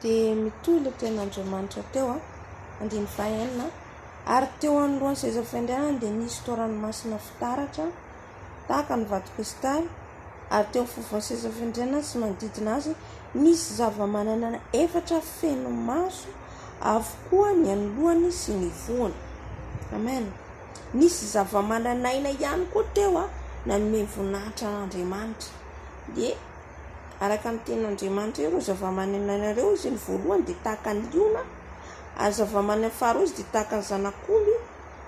dia mitohy ilay tenin'Andriamanitra teo andiny fahaenina ary teo anolohan'ny seza fiandrianana dia nisy toranomasina fitaratra tahaka ny vato kristaly ary teo fofon'ny seza fiandrianana sy manodidina azy nisy zava-mananana efatra feno maso avokoa ny anolohany sy ny voany. Amen. Nisy zava-mananaina ihany koa teo nanome voninahitra an'Andriamanitra. Dia araka ny tenin'Andriamanitra ireo zava-mananaina ireo izy ny voalohany dia tahaka ny liona, ary zava-mananaina faharoa izy dia tahaka ny zanak'omby,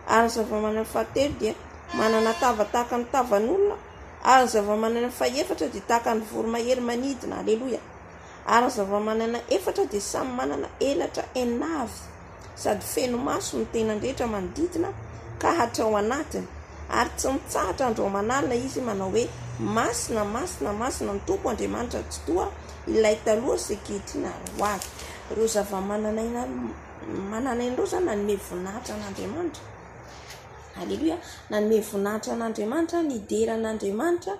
ary zava-mananaina fahatelo dia manana tava tahaka ny tavan'olona, ary zava-mananaina fahaefatra dia tahaka ny voromahery manidina. Aleloia. Ary zava-mananaina efatra dia samy manana elatra enavy sady feno maso ny tenandrehetra manodidina ka hatrao anatiny, ary tsy mitsahatra andro manalina izy manao hoe masina masina masina ny tompo Andriamanitra tsy toa ilay taloha sy ankehitriny ary ho avy. Ireo zava-mananaina ireo zany nanome voninahitra an'Andriamanitra. Aleloia. Nanome voninahitra an'Andriamanitra ny deran'Andriamanitra.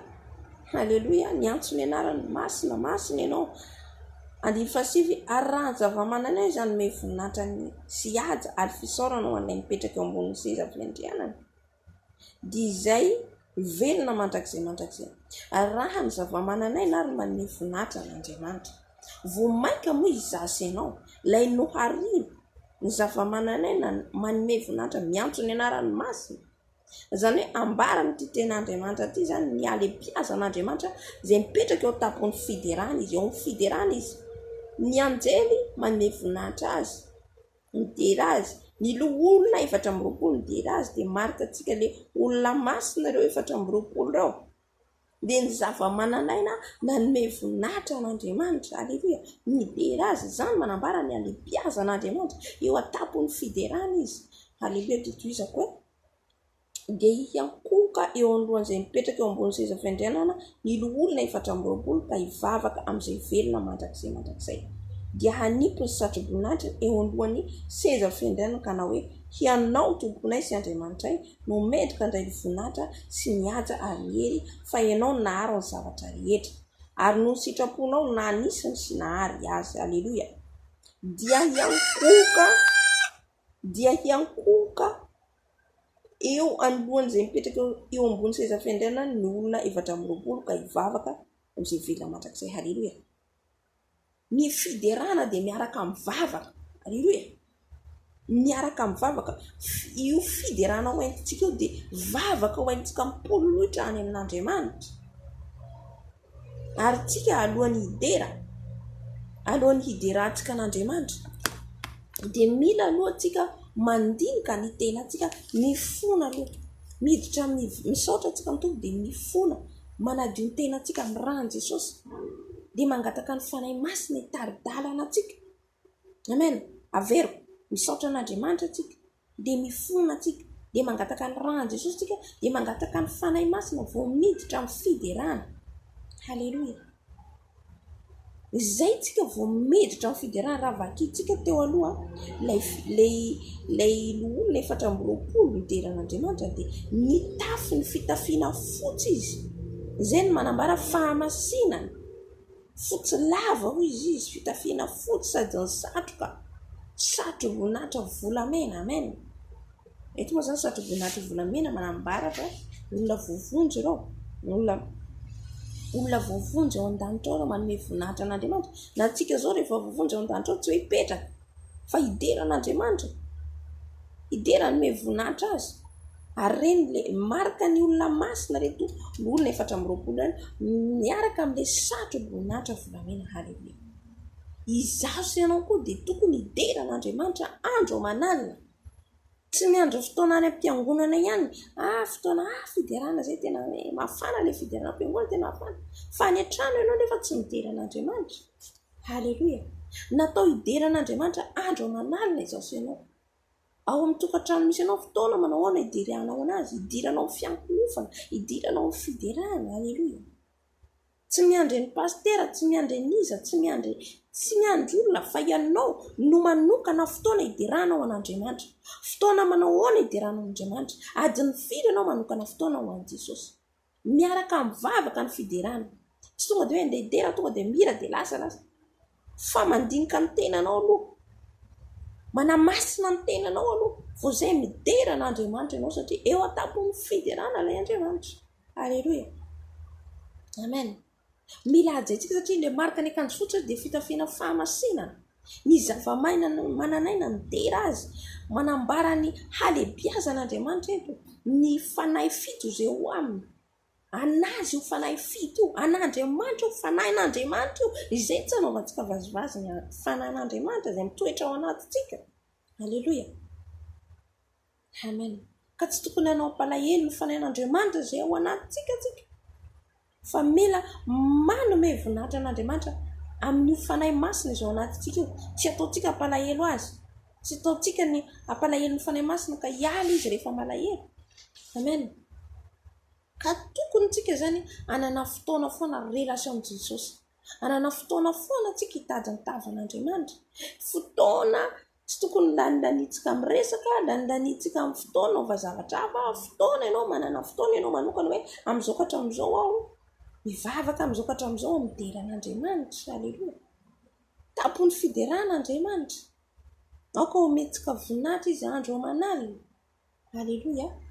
Aleloia. Ny antso ny anarany masina masina ianao. Andiny fahasivy, ary raha ny zava-mananaina izy nanome voninahitra sy haja ary fisaorana ho an'ilay mipetraka eo ambonin'ny seza fiandrianana dia izay velona mandrakizay. Ary raha ny zava-mananaina ary manome voninahitra an'Andriamanitra, vomaika moa izasy ianao ilay nohariana ny zava-mananaina manome voninahitra miantso ny anarany masina. Izany hoe ambara n'ity ten'Andriamanitra ity zany ny ale-piaza an'Andriamanitra izay mipetraka eo tapon'ny fiderana izy, eo amin'ny fiderana izy. Ny anjely manome voninahitra azy, midera azy. Ny olona 420 midera azy dia marika antsika ilay olona masina ireo 420 ireo. Dia ny zava-mananaina nanome voninahitra an'Andriamanitra. Aleluia. Midera azy izany manambara ny ale-piaza an'Andriamanitra eo atapon'ny fiderana izy. Aleluia. Dia toizako hoe dia hiankoka eo alohan'izay mipetraka eo ambony seza fiandrianana ny olona 420 ka hivavaka amin'izay velona mandrakizay. Dia hanipy ny satroboninahitra eo alohan'ny seza fiandrianana ka na hoe hianao tomponay sy Andriamanitray no medrika indray ny voninahitra sy ny haja ary ny hery fa ianao naharo ny zavatra rehetra ary no sitraponao na anisany sy nahary azy. Aleluia. Dia hiankoka eo anolohan'izay mipetraka eo ambony seza fiandrianana ny olona 420 ka hivavaka amin'izay velona mandrakizay. Haleluia. Ny fiderana dia miaraka mivavaka. Haleluia. Miaraka mivavaka. Io fiderana ho haintsika io dia vavaka ho haintsika mipololotra any amin'Andriamanitra. Ary tsika alohan'ny hiderantsika an'Andriamanitra dia mila alohantsika mandinika ny tenantsika mifona aloha, miditra misaotra antsika mitovy dia mifona manadio ny tenantsika amin'ny ran'i Jesosy, dia mangataka ny fanahy masina hitaridalana antsika. Amen. Averiko, misaotra an'Andriamanitra antsika dia mifona antsika, dia mangataka ny ran'i Jesosy antsika, dia mangataka ny fanahy masina vao miditra amin'ny fiderana. Haleluia. Izay tsika vao miditra amin'ny fiderana raha vakintsika teo aloha lay olona 420 mideran'Andriamanitra dia mitafy ny fitafiana fotsy izy. Izay no manambara fahamasinana. Fotsy lava hoy izy, fitafiana fotsy sady ny satroboninahitra volamena. Amen. Eto moa zany satroboninahitra volamena manambara fa olona voavonjy ireo, olona voavonjy ao an-danitra ao manome voninahitra an'Andriamanitra. Na antsika izao rehefa voavonjy ao an-danitra ao tsy hoe hipetraka fa hideran'Andriamanitra, hideran'ny voninahitra azy. Ary reny marika ny olona masina reto, ny olona 420 miaraka amin'ilay satroboninahitra volamena. Haleluia. Izaho sy ianao koa dia tokony hideran'Andriamanitra andro manalina. Tsy miandro fotoana any am-piangonana ihany. Fotoana fiderana zay tena mafana ilay fiderana am-piangonana tena mafana. Fa any an-trano ianao nefa tsy mideran'Andriamanitra. Haleluia. Natao hideran'Andriamanitra andro manalina izaho sy ianao. Ao amin'ny tokantrano misy ianao fotoana manao ahoana hideranao anazy, hidiranao amin'ny fiankonofana, hidiranao amin'ny fiderana. Haleluia. Tsy miandry ny pastera, tsy miandry ny iza, tsy miandry olona fa ianao no manokana fotoana hideranao an'Andriamanitra. Fotoana manao ahoana hideranao an'Andriamanitra. Adiny firy ianao manokana fotoana ho an'i Jesosy. Miaraka mivavaka ny fiderana. Tsy tonga dia hoe andeha hidera tonga dia mira dia lasa. fa mandinika ny tenanao aloha, manamasina ny tenanao aloha, vo zay mideran'Andriamanitra ianao satria eo an-tapon'ny fiderana ilay Andriamanitra. Aleloia, amen. Mila ajaitsika satria ilay marika ny akanjo fotsy dia fitafiana fahamasinana. Ny zava-maina mananaina midera azy, manambara ny halebiazan'Andriamanitra eto, ny fanahy fito izay ho aminy. Anazy io fanahy fito io, an'Andriamanitra io, fanahin'Andriamanitra io, izay tsy anaovantsika vazivazy ny fanahin'Andriamanitra izay mitoetra ao anatintsika. Aleloia, amen. Ka tsy tokony hanao palahelo ny fanahin'Andriamanitra izay ao anatintsika tsika, fa mila manome voninahitra an'Andriamanitra amin'io fanahy masina izao anatintsika io. Tsy ataontsika palahelo azy, tsy ataontsika ny apalahelo ny fanahy masina ka hiala izy rehefa malahelo. Amen. Ka tokony tsika zany anana fotoana foana relation amin'ny Jesosy, anana fotoana foana tsika hitady ny tavan'Andriamanitra, fotoana tsy tokony landanitsika miresaka, landanitsika amin'ny fotoana ova zavatra hafa, fotoana ianao manana fotoana ianao manokana hoe amin'izao ka hatramin'izao aho mivavaka, amin'izao ka hatramin'izao mideran'Andriamanitra. Aleluia, tapon'ny fideran'Andriamanitra. Ao ka hometsika voninahitra izy andro aman'alina. Aleluia.